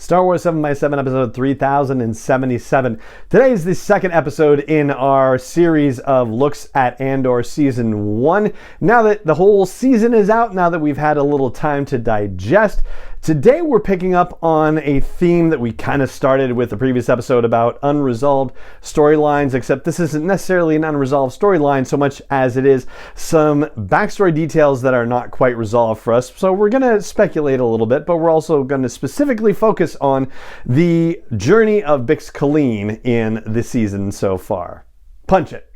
Star Wars 7x7 episode 3077. Today is the second episode in our series of looks at Andor season 1. Now that the whole season is out, now that we've had a little time to digest, today we're picking up on a theme that we kind of started with the previous episode about unresolved storylines, except this isn't necessarily an unresolved storyline so much as it is some backstory details that are not quite resolved for us. So we're going to speculate a little bit, but we're also going to specifically focus on the journey of Bix Caleen in the season so far. Punch it.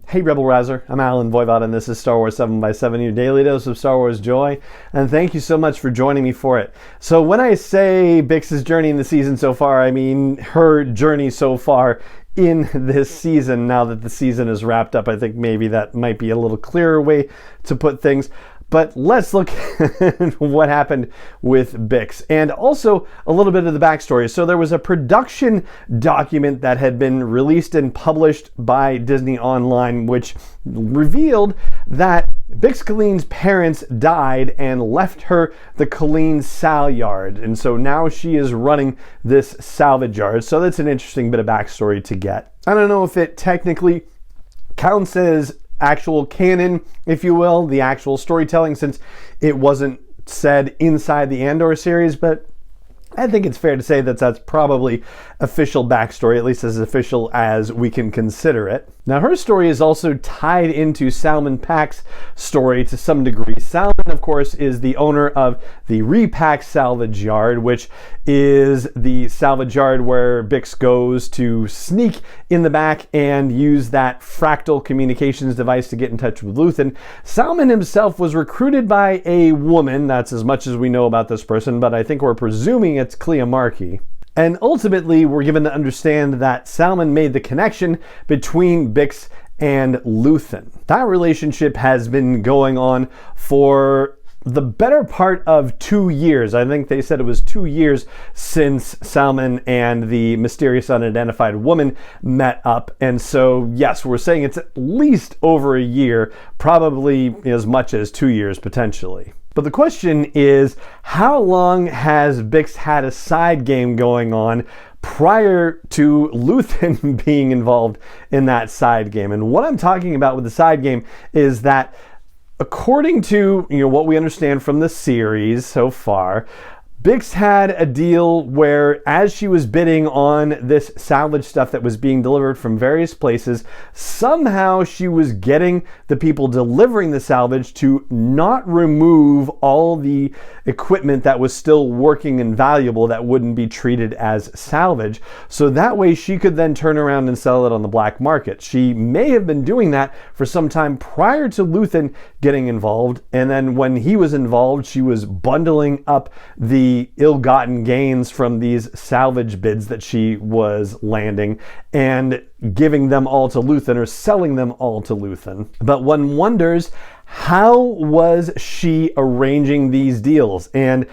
Hey Rebel Rouser, I'm Alan Voivod and this is Star Wars 7x7, your daily dose of Star Wars joy, and thank you so much for joining me for it. So when I say Bix's journey in the season so far, I mean her journey so far in this season. Now that the season is wrapped up, I think maybe that might be a little clearer way to put things. But let's look at what happened with Bix and also a little bit of the backstory. So there was a production document that had been released and published by Disney Online, which revealed that Bix Caleen's parents died and left her the Caleen Sal Yard. And so now she is running this salvage yard. So that's an interesting bit of backstory to get. I don't know if it technically counts as actual canon, if you will, the actual storytelling, since it wasn't said inside the Andor series, but I think it's fair to say that that's probably official backstory, at least as official as we can consider it. Now, her story is also tied into Salman Pak's story to some degree. Salman, of course, is the owner of the Repack Salvage Yard, which is the salvage yard where Bix goes to sneak in the back and use that fractal communications device to get in touch with Luthen. Salman himself was recruited by a woman. That's as much as we know about this person, but I think we're presuming it's Clea Markey. And ultimately, we're given to understand that Salman made the connection between Bix and Luthen. That relationship has been going on for the better part of 2 years. I think they said it was 2 years since Salman and the mysterious unidentified woman met up. And so, yes, we're saying it's at least over a year, probably as much as 2 years potentially. But the question is, how long has Bix had a side game going on prior to Luthen being involved in that side game? And what I'm talking about with the side game is that according to what we understand from the series so far, Bix had a deal where as she was bidding on this salvage stuff that was being delivered from various places, somehow she was getting the people delivering the salvage to not remove all the equipment that was still working and valuable that wouldn't be treated as salvage. So that way she could then turn around and sell it on the black market. She may have been doing that for some time prior to Luthen getting involved. And then when he was involved, she was bundling up the ill-gotten gains from these salvage bids that she was landing and giving them all to Luthen or selling them all to Luthen. But one wonders, how was she arranging these deals? And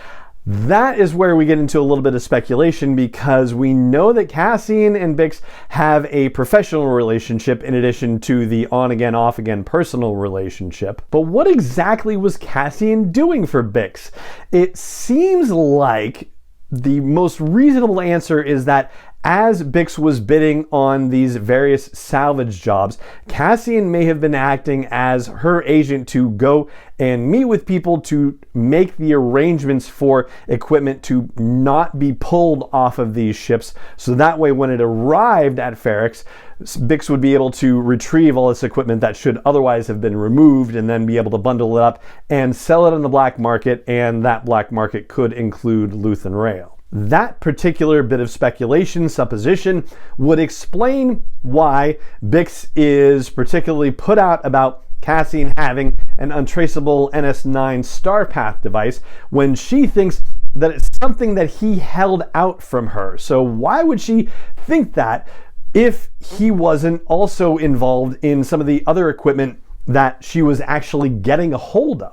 that is where we get into a little bit of speculation, because we know that Cassian and Bix have a professional relationship in addition to the on-again, off-again personal relationship. But what exactly was Cassian doing for Bix? It seems like the most reasonable answer is that as Bix was bidding on these various salvage jobs, Cassian may have been acting as her agent to go and meet with people to make the arrangements for equipment to not be pulled off of these ships. So that way, when it arrived at Ferrix, Bix would be able to retrieve all this equipment that should otherwise have been removed and then be able to bundle it up and sell it on the black market. And that black market could include Luthen Rail. That particular bit of speculation, supposition, would explain why Bix is particularly put out about Cassian having an untraceable NS9 Starpath device when she thinks that it's something that he held out from her. So why would she think that if he wasn't also involved in some of the other equipment that she was actually getting a hold of?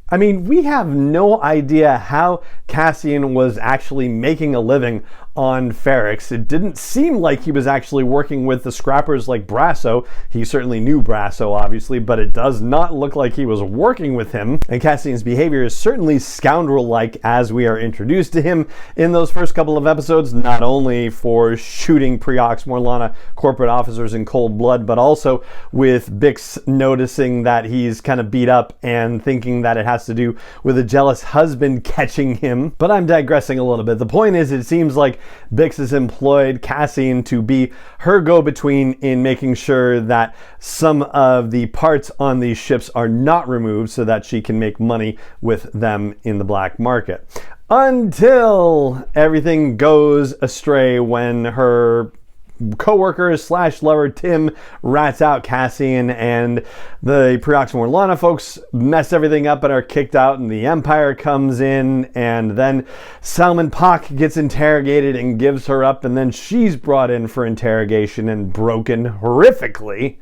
I mean, we have no idea how Cassian was actually making a living on Ferrix. It didn't seem like he was actually working with the scrappers like Brasso. He certainly knew Brasso, obviously, but it does not look like he was working with him. And Cassian's behavior is certainly scoundrel-like as we are introduced to him in those first couple of episodes, not only for shooting Preox Morlana corporate officers in cold blood, but also with Bix noticing that he's kind of beat up and thinking that it has to do with a jealous husband catching him. But I'm digressing a little bit. The point is, it seems like Bix has employed Cassian to be her go-between in making sure that some of the parts on these ships are not removed so that she can make money with them in the black market. Until everything goes astray when her co-worker slash lover Tim rats out Cassian, and the Preox Morlana folks mess everything up and are kicked out, and the Empire comes in, and then Salman Pak gets interrogated and gives her up, and then she's brought in for interrogation and broken horrifically.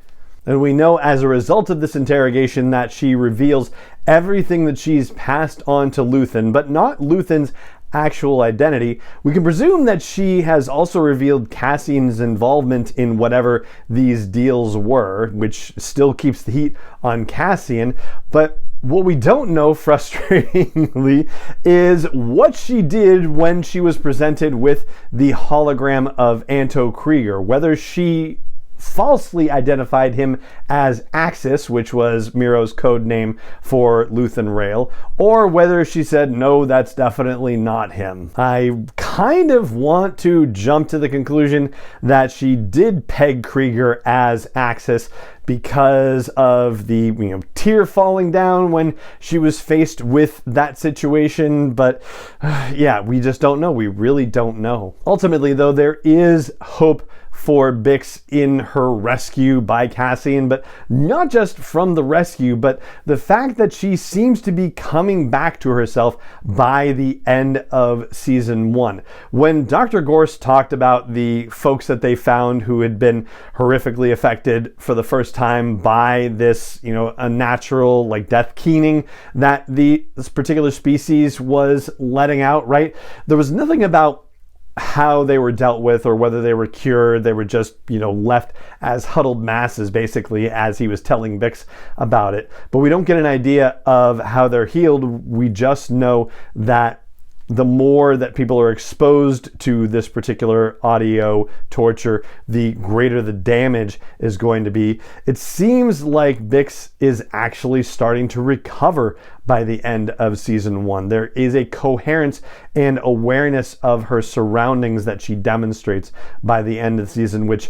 And we know as a result of this interrogation that she reveals everything that she's passed on to Luthen, but not Luthen's actual identity. We can presume that she has also revealed Cassian's involvement in whatever these deals were, which still keeps the heat on Cassian. But what we don't know, frustratingly, is what she did when she was presented with the hologram of Anto Krieger, whether she falsely identified him as Axis, which was Miro's code name for Luthen Rail, or whether she said, no, that's definitely not him. I kind of want to jump to the conclusion that she did peg Krieger as Axis because of the tear falling down when she was faced with that situation. But yeah, we just don't know. We really don't know. Ultimately, though, there is hope for Bix in her rescue by Cassian, but not just from the rescue, but the fact that she seems to be coming back to herself by the end of season 1. When Dr. Gorse talked about the folks that they found who had been horrifically affected for the first time by this, a natural like death keening that this particular species was letting out, right? There was nothing about how they were dealt with or whether they were cured. They were just, left as huddled masses, basically, as he was telling Bix about it. But we don't get an idea of how they're healed. We just know that the more that people are exposed to this particular audio torture, the greater the damage is going to be. It seems like Bix is actually starting to recover by the end of season 1. There is a coherence and awareness of her surroundings that she demonstrates by the end of the season, which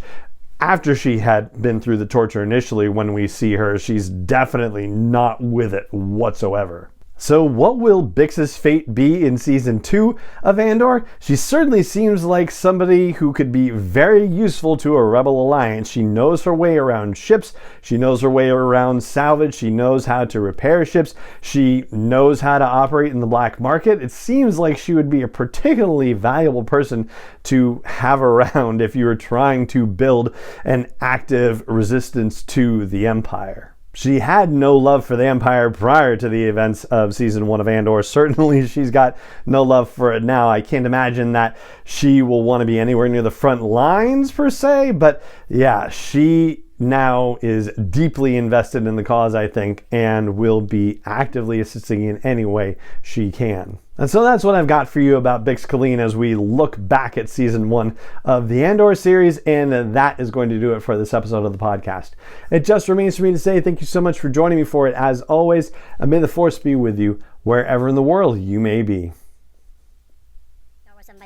after she had been through the torture initially, when we see her, she's definitely not with it whatsoever. So what will Bix's fate be in season 2 of Andor? She certainly seems like somebody who could be very useful to a Rebel alliance. She knows her way around ships. She knows her way around salvage. She knows how to repair ships. She knows how to operate in the black market. It seems like she would be a particularly valuable person to have around if you were trying to build an active resistance to the Empire. She had no love for the Empire prior to the events of season 1 of Andor. Certainly she's got no love for it now. I can't imagine that she will want to be anywhere near the front lines per se, but yeah, she now is deeply invested in the cause, I think, and will be actively assisting in any way she can. And so that's what I've got for you about Bix Caleen as we look back at season 1 of the Andor series, and that is going to do it for this episode of the podcast. It just remains for me to say thank you so much for joining me for it, as always, and may the Force be with you wherever in the world you may be.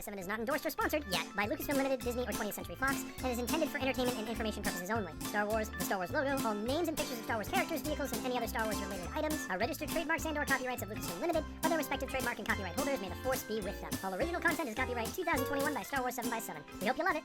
7 is not endorsed or sponsored yet by Lucasfilm Limited, Disney, or 20th Century Fox, and is intended for entertainment and information purposes only. Star Wars, the Star Wars logo, all names and pictures of Star Wars characters, vehicles, and any other Star Wars related items are registered trademarks and/or copyrights of Lucasfilm Limited, or their respective trademark and copyright holders. May the Force be with them. All original content is copyright 2021 by Star Wars 7x7. We hope you love it.